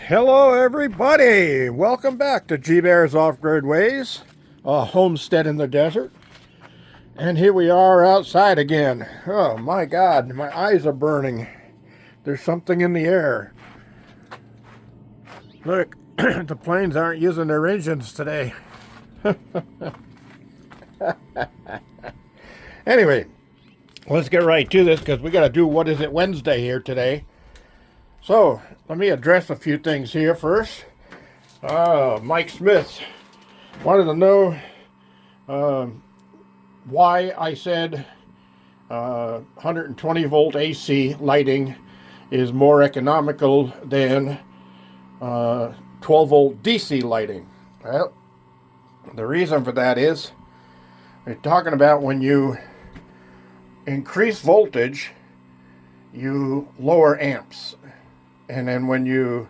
Hello, everybody. Welcome back to G Bear's Off-Grid Ways, a homestead in the desert. And here we are outside again. Oh my God, my eyes are burning. There's something in the air. Look, the planes aren't using their engines today. Anyway, let's get right to this because we got to do What Is It Wednesday here today. So, let me address a few things here first. Mike Smith wanted to know why I said 120 volt AC lighting is more economical than 12 volt DC lighting. Well, the reason for that is we're talking about when you increase voltage, you lower amps. And then when you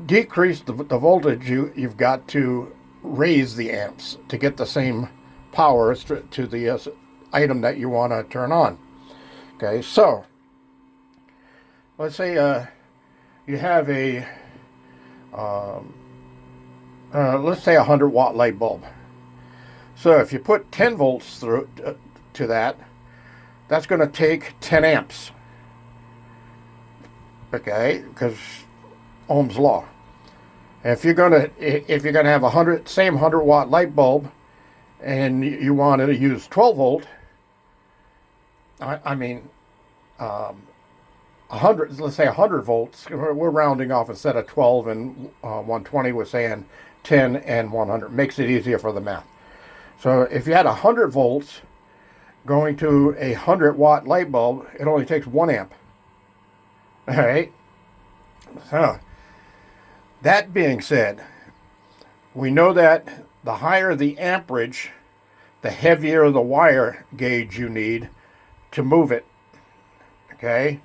decrease the voltage, you've got to raise the amps to get the same power to the item that you want to turn on. Okay, so let's say you have a let's say 100 watt light bulb. So if you put 10 volts through to that, that's going to take 10 amps. Okay, because Ohm's law. If you're gonna have same 100 watt light bulb, and you want to use 12 volt, I mean, 100. Let's say 100 volts. We're rounding off instead of 12 and 120. We're saying 10 and 100. Makes it easier for the math. So if you had 100 volts going to a 100 watt light bulb, it only takes 1 amp. All right. So, that being said, we know that the higher the amperage, the heavier the wire gauge you need to move it. Okay?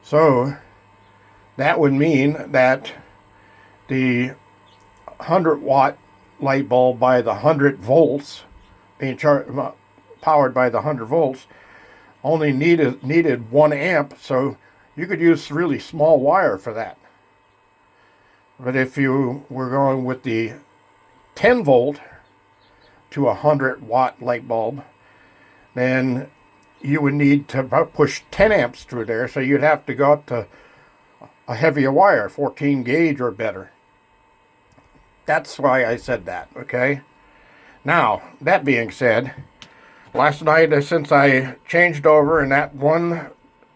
So, that would mean that the 100 watt light bulb by the 100 volts, being powered by the 100 volts, only needed 1 amp, so you could use really small wire for that. But if you were going with the 10 volt to a 100 watt light bulb, then you would need to push 10 amps through there, so you'd have to go up to a heavier wire, 14 gauge or better. That's why I said that, okay? Now, that being said, last night, since I changed over in that one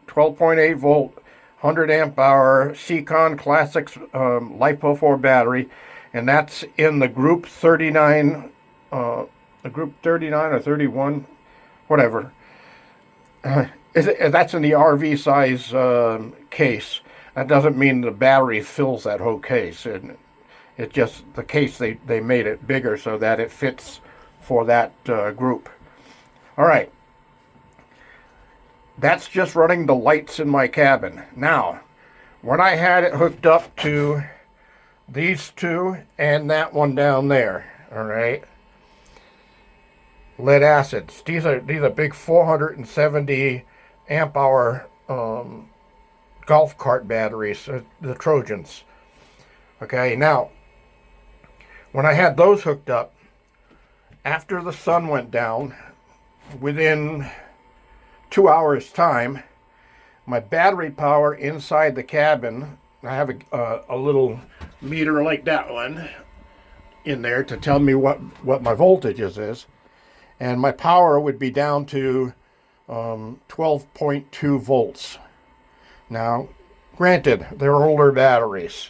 12.8 volt, 100 amp hour Seacon Classics Lifepo4 battery, and that's in the group 39, or 31, whatever. That's in the RV size case. That doesn't mean the battery fills that whole case. It's just the case, they made it bigger so that it fits for that group. All right. That's just running the lights in my cabin. Now, when I had it hooked up to these two and that one down there, all right, lead acids. These are big 470 amp hour golf cart batteries, the Trojans. Okay, now, when I had those hooked up, after the sun went down, within 2 hours time, my battery power inside the cabin, I have a little meter like that one in there to tell me what my voltages is, and my power would be down to 12.2 volts. Now, granted, they're older batteries,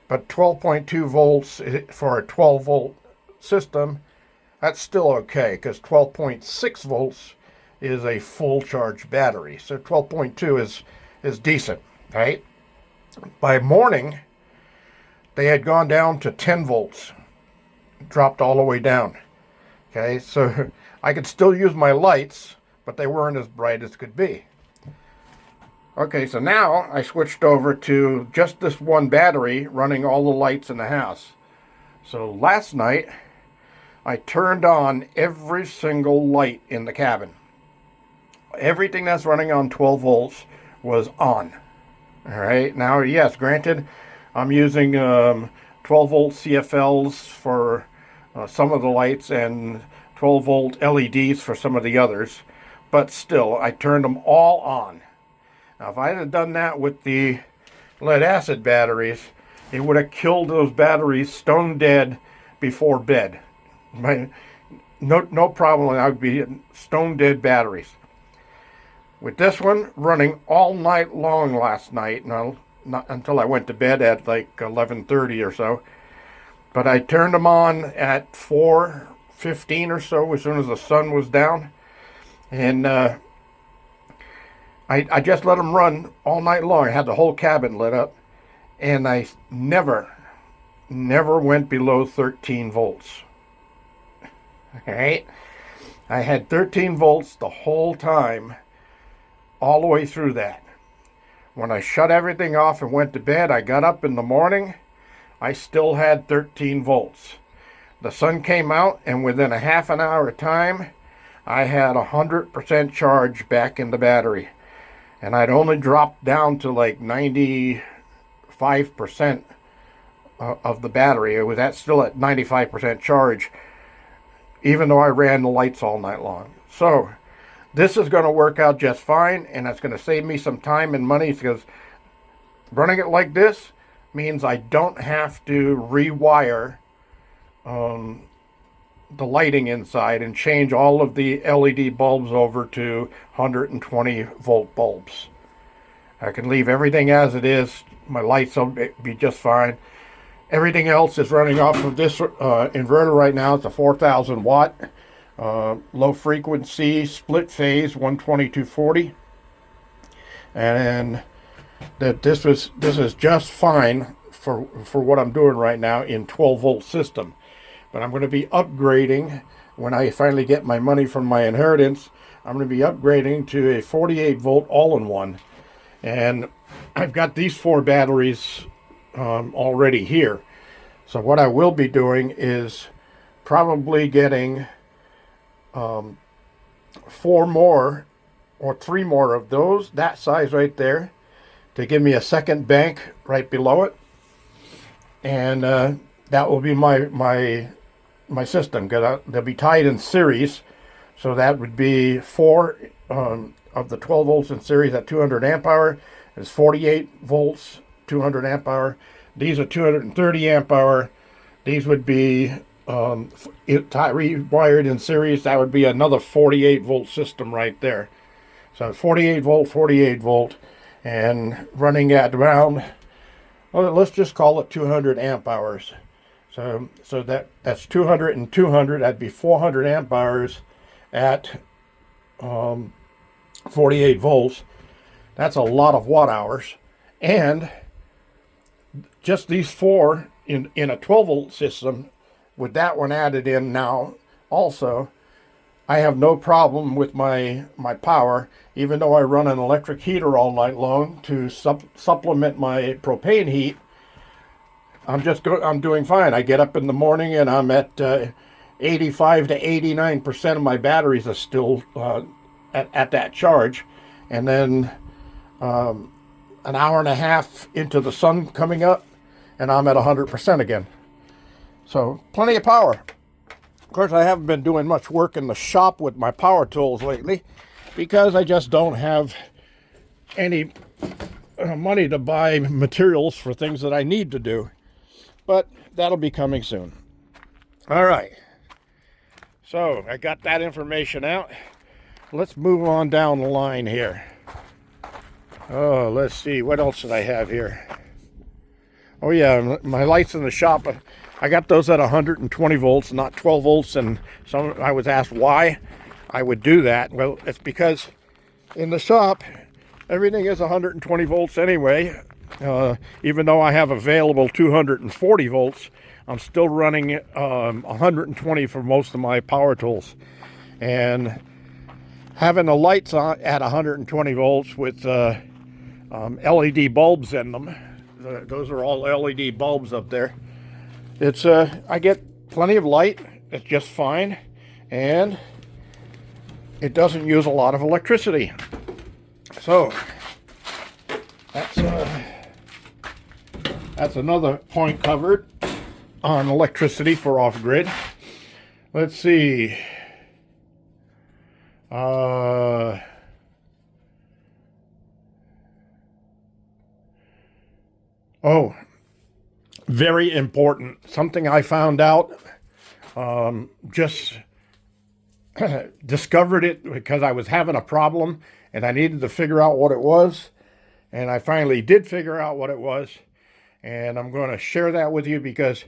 but 12.2 volts for a 12 volt system, that's still okay, because 12.6 volts is a full charge battery. So 12.2 is decent, right? By morning, they had gone down to 10 volts, dropped all the way down. Okay, so I could still use my lights, but they weren't as bright as could be. Okay, so now I switched over to just this one battery running all the lights in the house. So last night, I turned on every single light in the cabin. Everything that's running on 12 volts was on. All right, now, yes, granted, I'm using 12-volt CFLs for some of the lights and 12-volt LEDs for some of the others, but still, I turned them all on. Now, if I had done that with the lead-acid batteries, it would have killed those batteries stone dead before bed. No problem, I would be stone dead batteries. With this one running all night long last night, no, not until I went to bed at like 11:30 or so, but I turned them on at 4:15 or so as soon as the sun was down, and I just let them run all night long. I had the whole cabin lit up, and I never went below 13 volts. All right, I had 13 volts the whole time, all the way through that. When I shut everything off and went to bed, I got up in the morning, I still had 13 volts. The sun came out, and within a half an hour of time, I had 100% charge back in the battery. And I'd only dropped down to like 95% of the battery. It was still at 95% charge, even though I ran the lights all night long. So this is going to work out just fine, and it's going to save me some time and money, because running it like this means I don't have to rewire the lighting inside and change all of the LED bulbs over to 120 volt bulbs. I can leave everything as it is. My lights will be just fine. Everything else is running off of this inverter right now. It's a 4,000 watt low frequency split phase 120/240, and that this is just fine for what I'm doing right now in 12 volt system. But I'm going to be upgrading when I finally get my money from my inheritance. I'm going to be upgrading to a 48 volt all-in-one, and I've got these 4 batteries already here. So what I will be doing is probably getting 4 more or 3 more of those, that size right there, to give me a second bank right below it, and that will be my system, because they'll be tied in series. So that would be 4 of the 12 volts in series at 200 amp hour. It's 48 volts, 200 amp hour. These are 230 amp hour. These would be rewired in series. That would be another 48 volt system right there. So 48 volt, and running at around, well, let's just call it 200 amp hours. So that's 200 and 200. That'd be 400 amp hours at 48 volts. That's a lot of watt hours. And just these 4 in a 12 volt system, with that one added in now also, I have no problem with my power, even though I run an electric heater all night long to supplement my propane heat. I'm doing fine. I get up in the morning and I'm at 85 to 89% of my batteries are still at that charge. And then an hour and a half into the sun coming up, and I'm at 100% again. So plenty of power. Of course, I haven't been doing much work in the shop with my power tools lately, because I just don't have any money to buy materials for things that I need to do. But that'll be coming soon. All right. So I got that information out. Let's move on down the line here. Oh, let's see. What else did I have here? Oh, yeah, my lights in the shop. I got those at 120 volts, not 12 volts. And I was asked why I would do that. Well, it's because in the shop, everything is 120 volts anyway. Even though I have available 240 volts, I'm still running 120 for most of my power tools. And having the lights on at 120 volts with LED bulbs in them, those are all LED bulbs up there. It's I get plenty of light. It's just fine, and it doesn't use a lot of electricity. So That's another point covered on electricity for off-grid. Let's see. Oh, very important. Something I found out, just discovered it because I was having a problem and I needed to figure out what it was. And I finally did figure out what it was. And I'm going to share that with you because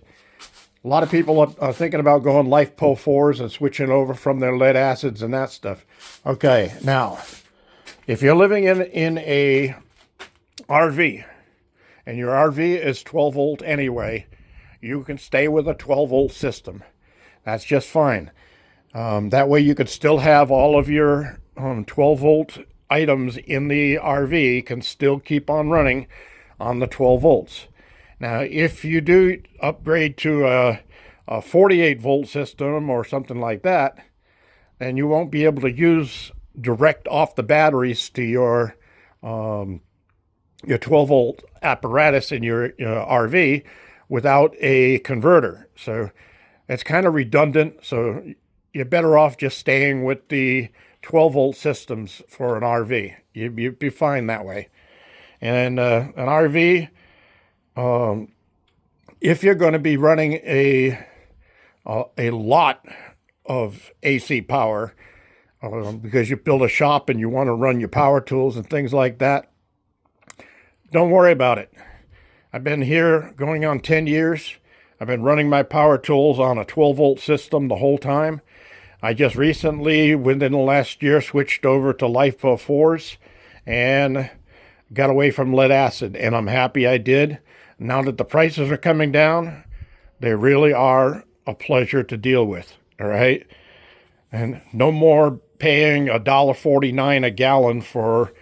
a lot of people are thinking about going Lifepo4s and switching over from their lead acids and that stuff. Okay, now, if you're living in a RV, and your RV is 12 volt anyway, you can stay with a 12 volt system. That's just fine. That way you could still have all of your 12 volt items in the RV can still keep on running on the 12 volts. Now, if you do upgrade to a 48 volt system or something like that, then you won't be able to use direct off the batteries to your 12 volt apparatus in your RV without a converter. So it's kind of redundant. So you're better off just staying with the 12 volt systems for an RV. You'd be fine that way. And an RV, if you're going to be running a lot of AC power, because you build a shop and you want to run your power tools and things like that, don't worry about it. I've been here going on 10 years. I've been running my power tools on a 12 volt system the whole time. I just recently, within the last year, switched over to Lifepo4s and got away from lead acid, and I'm happy I did. Now that the prices are coming down, they really are a pleasure to deal with, all right? And no more paying $1.49 a gallon for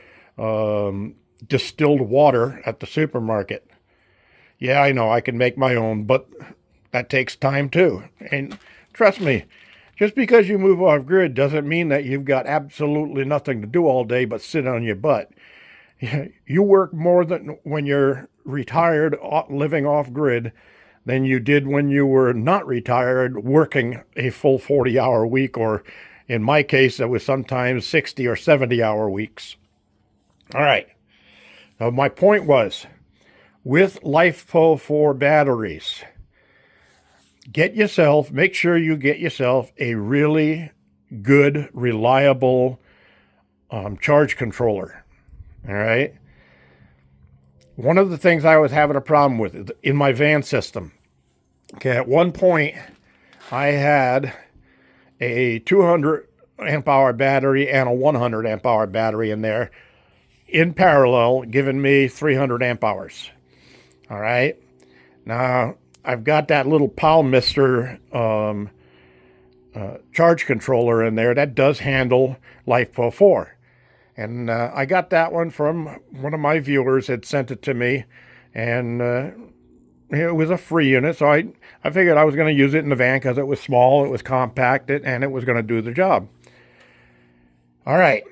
distilled water at the supermarket. Yeah, I know I can make my own, but that takes time too. And trust me, just because you move off grid doesn't mean that you've got absolutely nothing to do all day but sit on your butt. You work more than when you're retired living off grid than you did when you were not retired working a full 40-hour week, or in my case, it was sometimes 60 or 70-hour weeks. All right. Now, my point was, with Lifepo4 batteries, make sure you get yourself a really good, reliable charge controller. All right. One of the things I was having a problem with in my van system. Okay, at one point, I had a 200 amp hour battery and a 100 amp hour battery in there in parallel, giving me 300 amp hours. All right. Now, I've got that little Palmister charge controller in there that does handle Lifepo4. And I got that one from one of my viewers had sent it to me, and it was a free unit, so I figured I was going to use it in the van because it was small, it was compact, and it was going to do the job. All right.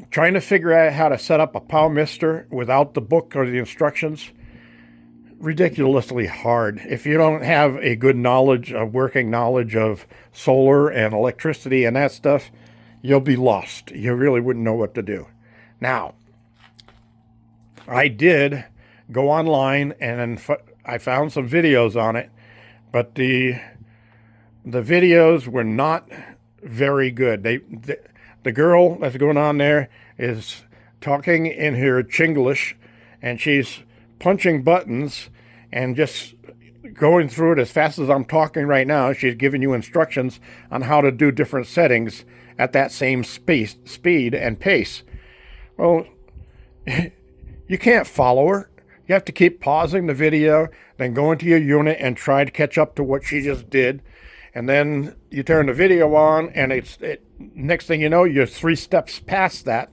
Trying to figure out how to set up a Palmister without the book or the instructions, ridiculously hard. If you don't have a good working knowledge of solar and electricity and that stuff, you'll be lost. You really wouldn't know what to do. Now, I did go online and I found some videos on it, but the videos were not very good. The girl that's going on there is talking in her Chinglish, and she's punching buttons and just going through it as fast as I'm talking right now. She's giving you instructions on how to do different settings at that same speed and pace. Well, you can't follow her. You have to keep pausing the video, then go into your unit and try to catch up to what she just did. And then you turn the video on, and next thing you know, you're 3 steps past that,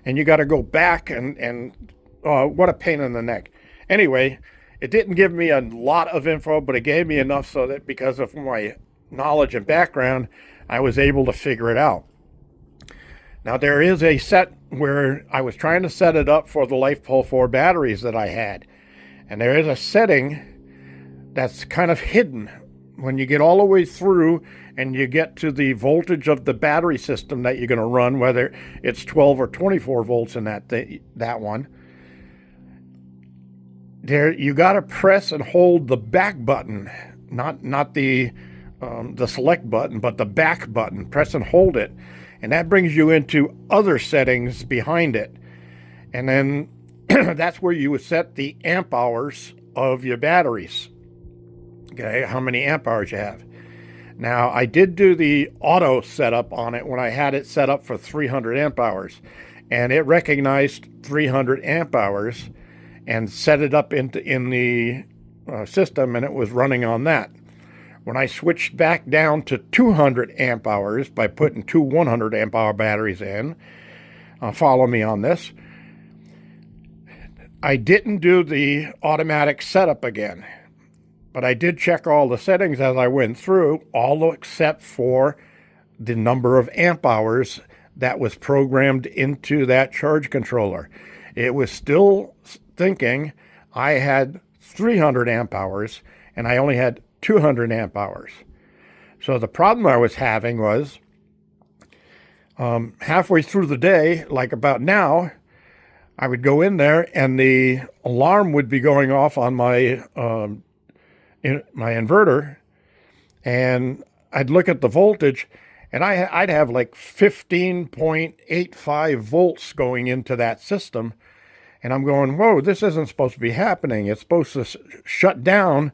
and you got to go back, and what a pain in the neck. Anyway, it didn't give me a lot of info, but it gave me enough so that because of my knowledge and background, I was able to figure it out. Now, there is a set where I was trying to set it up for the Lifepo4 batteries that I had. And there is a setting that's kind of hidden. When you get all the way through and you get to the voltage of the battery system that you're going to run, whether it's 12 or 24 volts in that one, there you got to press and hold the back button, not the select button, but the back button. Press and hold it, and that brings you into other settings behind it. And then that's where you would set the amp hours of your batteries. Okay, how many amp hours you have. Now, I did do the auto setup on it when I had it set up for 300 amp hours, and it recognized 300 amp hours and set it up in the system, and it was running on that. When I switched back down to 200 amp hours by putting two 100 amp hour batteries in, follow me on this, I didn't do the automatic setup again. But I did check all the settings as I went through, all except for the number of amp hours that was programmed into that charge controller. It was still thinking I had 300 amp hours and I only had 200 amp hours. So the problem I was having was halfway through the day, like about now, I would go in there and the alarm would be going off on my inverter, and I'd look at the voltage, and I'd have like 15.85 volts going into that system, and I'm going, whoa, this isn't supposed to be happening. It's supposed to shut down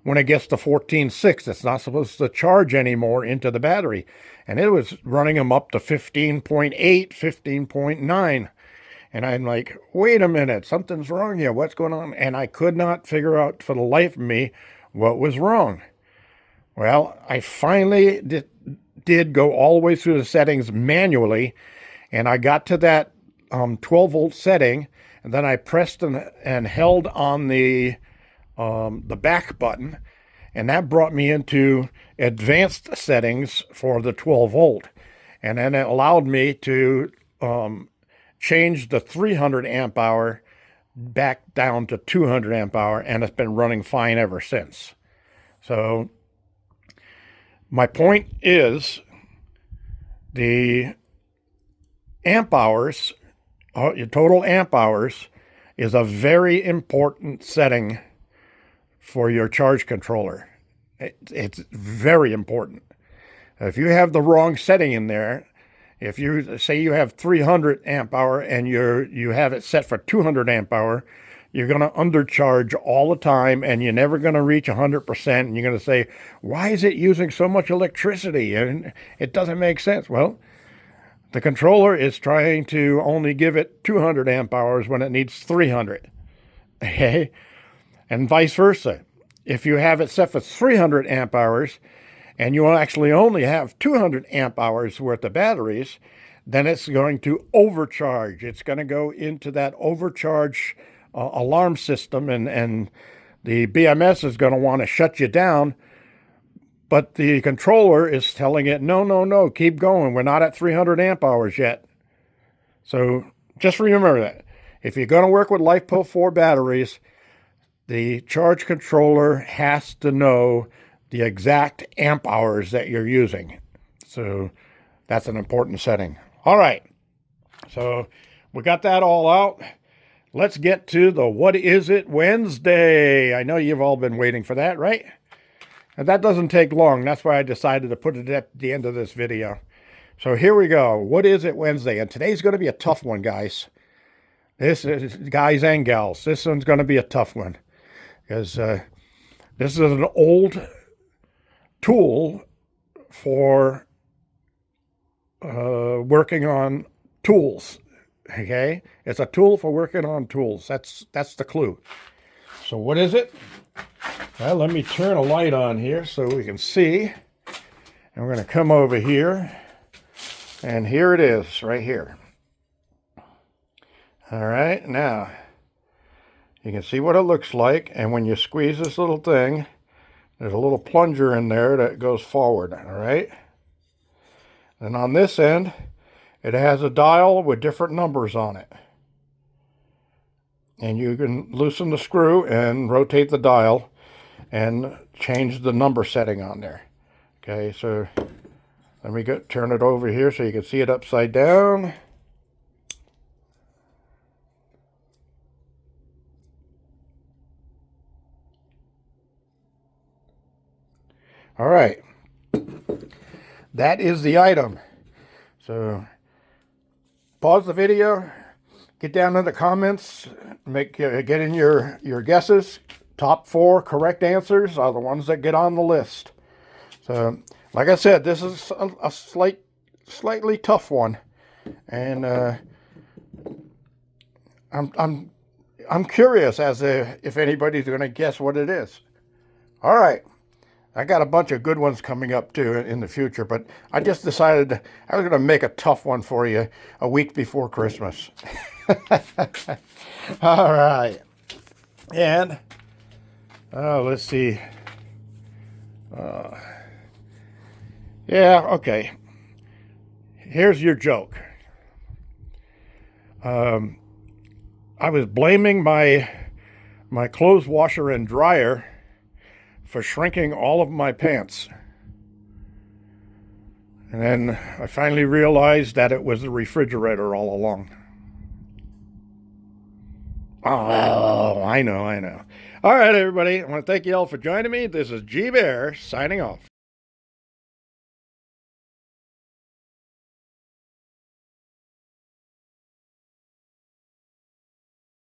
when it gets to 14.6. It's not supposed to charge anymore into the battery, and it was running them up to 15.8, 15.9. And I'm like, wait a minute, something's wrong here. What's going on? And I could not figure out for the life of me what was wrong. Well, I finally did go all the way through the settings manually, and I got to that 12 volt setting, and then I pressed and held on the back button, and that brought me into advanced settings for the 12 volt. And then it allowed me to change the 300 amp hour back down to 200 amp hour, and it's been running fine ever since. So my point is the amp hours, your total amp hours, is a very important setting for your charge controller. It's very important. If you have the wrong setting in there, if you say you have 300 amp hour and you have it set for 200 amp hour, you're going to undercharge all the time, and you're never going to reach 100%. And you're going to say, why is it using so much electricity? And it doesn't make sense. Well, the controller is trying to only give it 200 amp hours when it needs 300. Okay? And vice versa. If you have it set for 300 amp hours, and you actually only have 200 amp hours worth of batteries, then it's going to overcharge. It's going to go into that overcharge alarm system, and the BMS is going to want to shut you down, but the controller is telling it, no, keep going. We're not at 300 amp hours yet. So just remember that. If you're going to work with Lifepo4 batteries, the charge controller has to know the exact amp hours that you're using. So that's an important setting. All right. So we got that all out. Let's get to the What Is It Wednesday. I know you've all been waiting for that, right? And that doesn't take long. That's why I decided to put it at the end of this video. So here we go. What Is It Wednesday? And today's going to be a tough one, guys. This is, guys and gals, this one's going to be a tough one. Because this is an old tool for working on tools. Okay, it's a tool for working on tools. That's the clue. So what is it? Well, let me turn a light on here so we can see. And we're going to come over here, and here it is, right here. All right, now you can see what it looks like. And when you squeeze this little thing, there's a little plunger in there that goes forward, all right? And on this end, It has a dial with different numbers on it. And you can loosen the screw and rotate the dial and change the number setting on there. Okay, so let me turn it over here so you can see it upside down. All right, that is the item. So pause the video, get down in the comments, get in your guesses. Top 4 correct answers are the ones that get on the list. So, like I said, this is a slightly tough one, and I'm curious as to if anybody's going to guess what it is. All right. I got a bunch of good ones coming up too in the future, but I just decided I was going to make a tough one for you a week before Christmas. All right. And let's see. Yeah, okay. Here's your joke. I was blaming my clothes washer and dryer for shrinking all of my pants. And then I finally realized that it was the refrigerator all along. Oh, I know. All right, everybody. I want to thank you all for joining me. This is G Bear signing off.